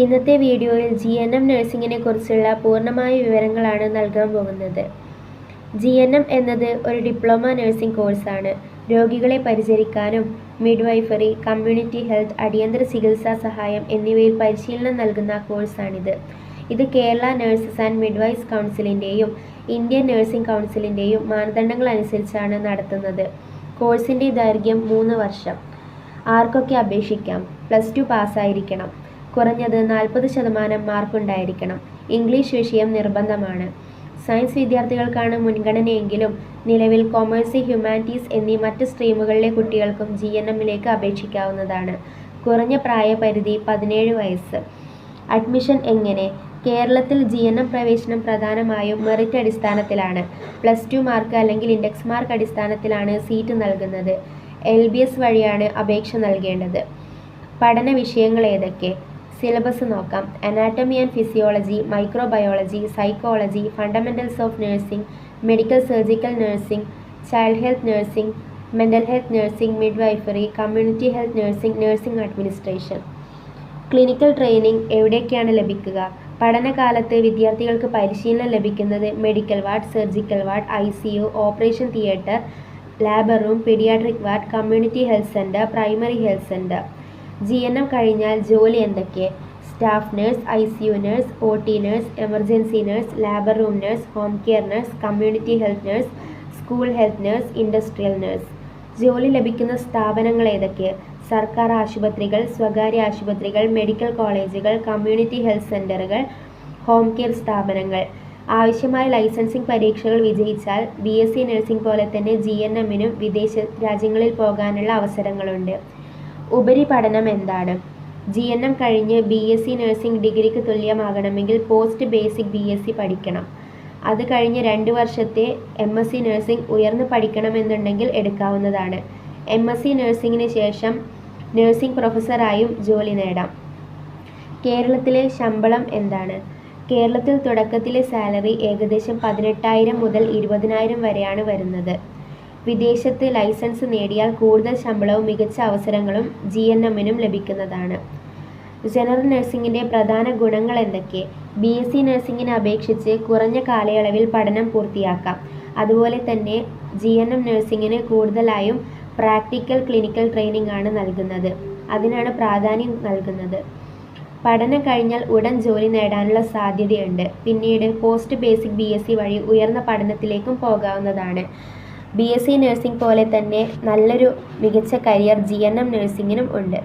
ഇന്നത്തെ വീഡിയോയിൽ GNM നഴ്സിംഗിനെ കുറിച്ചുള്ള പൂർണ്ണമായ വിവരങ്ങളാണ് നൽകാൻ പോകുന്നത്. GNM എന്നത് ഒരു ഡിപ്ലോമ നഴ്സിംഗ് കോഴ്സാണ്. രോഗികളെ പരിചരിക്കാനും മിഡ്വൈഫറി, കമ്മ്യൂണിറ്റി ഹെൽത്ത്, അടിയന്തര ചികിത്സാ സഹായം എന്നിവയിൽ പരിശീലനം നൽകുന്ന കോഴ്സാണിത്. ഇത് കേരള നഴ്സസ് ആൻഡ് മിഡ്വൈഫ്സ് കൗൺസിലിൻ്റെയും ഇന്ത്യൻ നഴ്സിംഗ് കൗൺസിലിൻ്റെയും മാനദണ്ഡങ്ങൾ അനുസരിച്ചാണ് നടത്തുന്നത്. കോഴ്സിൻ്റെ ദൈർഘ്യം 3 വർഷം. ആർക്കൊക്കെ അപേക്ഷിക്കാം? +2 പാസ്സായിരിക്കണം. കുറഞ്ഞത് 40% മാർക്കുണ്ടായിരിക്കണം. ഇംഗ്ലീഷ് വിഷയം നിർബന്ധമാണ്. സയൻസ് വിദ്യാർത്ഥികൾക്കാണ് മുൻഗണനയെങ്കിലും നിലവിൽ കൊമേഴ്സ്, ഹ്യൂമാനിറ്റീസ് എന്നീ മറ്റ് സ്ട്രീമുകളിലെ കുട്ടികൾക്കും GNMലേക്ക് അപേക്ഷിക്കാവുന്നതാണ്. കുറഞ്ഞ പ്രായപരിധി 17 വയസ്സ്. അഡ്മിഷൻ എങ്ങനെ? കേരളത്തിൽ GNM പ്രവേശനം പ്രധാനമായും മെറിറ്റ് അടിസ്ഥാനത്തിലാണ്. +2 മാർക്ക് അല്ലെങ്കിൽ ഇൻഡെക്സ് മാർക്ക് അടിസ്ഥാനത്തിലാണ് സീറ്റ് നൽകുന്നത്. LBS വഴിയാണ് അപേക്ഷ നൽകേണ്ടത്. പഠന വിഷയങ്ങൾ ഏതൊക്കെ? സിലബസ് നോക്കാം. Anatomy and physiology, microbiology, psychology, fundamentals of nursing, medical surgical nursing, child health nursing, mental health nursing, midwifery, community health nursing, nursing administration. Clinical training എവിടെയൊക്കെയാണ് ലഭിക്കുക? പഠനകാലത്ത് വിദ്യാർത്ഥികൾക്ക് പരിശീലനം ലഭിക്കുന്നത് medical ward, surgical ward, ICU, operation theatre, lab room, paediatric ward, community health centre, primary health centre. GNM കഴിഞ്ഞാൽ ജോലി എന്തൊക്കെ? Staff nurse, ICU nurse, OT nurse, emergency nurse, lab room nurse, home care nurse, community health nurse, school health nurse, industrial nurse. ജോലി ലഭിക്കുന്ന സ്ഥാപനങ്ങൾ ഏതൊക്കെ? സർക്കാർ ആശുപത്രികൾ, സ്വകാര്യ ആശുപത്രികൾ, മെഡിക്കൽ കോളേജുകൾ, കമ്മ്യൂണിറ്റി ഹെൽത്ത് സെൻ്ററുകൾ, ഹോം കെയർ സ്ഥാപനങ്ങൾ. ആവശ്യമായ ലൈസൻസിംഗ് പരീക്ഷകൾ വിജയിച്ചാൽ BSc നഴ്സിംഗ് പോലെ തന്നെ GNMനും വിദേശ രാജ്യങ്ങളിൽ പോകാനുള്ള അവസരങ്ങളുണ്ട്. ഉപരിപഠനം എന്താണ്? GNM കഴിഞ്ഞ് BSc നഴ്സിംഗ് ഡിഗ്രിക്ക് തുല്യമാകണമെങ്കിൽ പോസ്റ്റ് ബേസിക് BSc പഠിക്കണം. അത് കഴിഞ്ഞ് 2 വർഷത്തെ MSc നഴ്സിംഗ് ഉയർന്ന് പഠിക്കണമെന്നുണ്ടെങ്കിൽ എടുക്കാവുന്നതാണ്. MSc നഴ്സിംഗിന് ശേഷം നഴ്സിംഗ് പ്രൊഫസറായും ജോലി നേടാം. കേരളത്തിലെ ശമ്പളം എന്താണ്? കേരളത്തിൽ തുടക്കത്തിലെ സാലറി ഏകദേശം 18,000 മുതൽ 20,000 വരെയാണ് വരുന്നത്. വിദേശത്ത് ലൈസൻസ് നേടിയാൽ കൂടുതൽ ശമ്പളവും മികച്ച അവസരങ്ങളും GNMനും ലഭിക്കുന്നതാണ്. ജനറൽ നഴ്സിംഗിൻ്റെ പ്രധാന ഗുണങ്ങൾ എന്തൊക്കെ? BSc നഴ്സിംഗിനെ അപേക്ഷിച്ച് കുറഞ്ഞ കാലയളവിൽ പഠനം പൂർത്തിയാക്കാം. അതുപോലെ തന്നെ GNM നഴ്സിംഗിന് കൂടുതലായും പ്രാക്ടിക്കൽ ക്ലിനിക്കൽ ട്രെയിനിങ് ആണ് നൽകുന്നത്. അതിനാണ് പ്രാധാന്യം നൽകുന്നത്. പഠനം കഴിഞ്ഞാൽ ഉടൻ ജോലി നേടാനുള്ള സാധ്യതയുണ്ട്. പിന്നീട് പോസ്റ്റ് ബേസിക് BSc വഴി ഉയർന്ന പഠനത്തിലേക്കും പോകാവുന്നതാണ്. BSc നഴ്സിംഗ് പോലെ തന്നെ നല്ലൊരു മികച്ച കരിയർ GNM നഴ്സിംഗിനും ഉണ്ട്.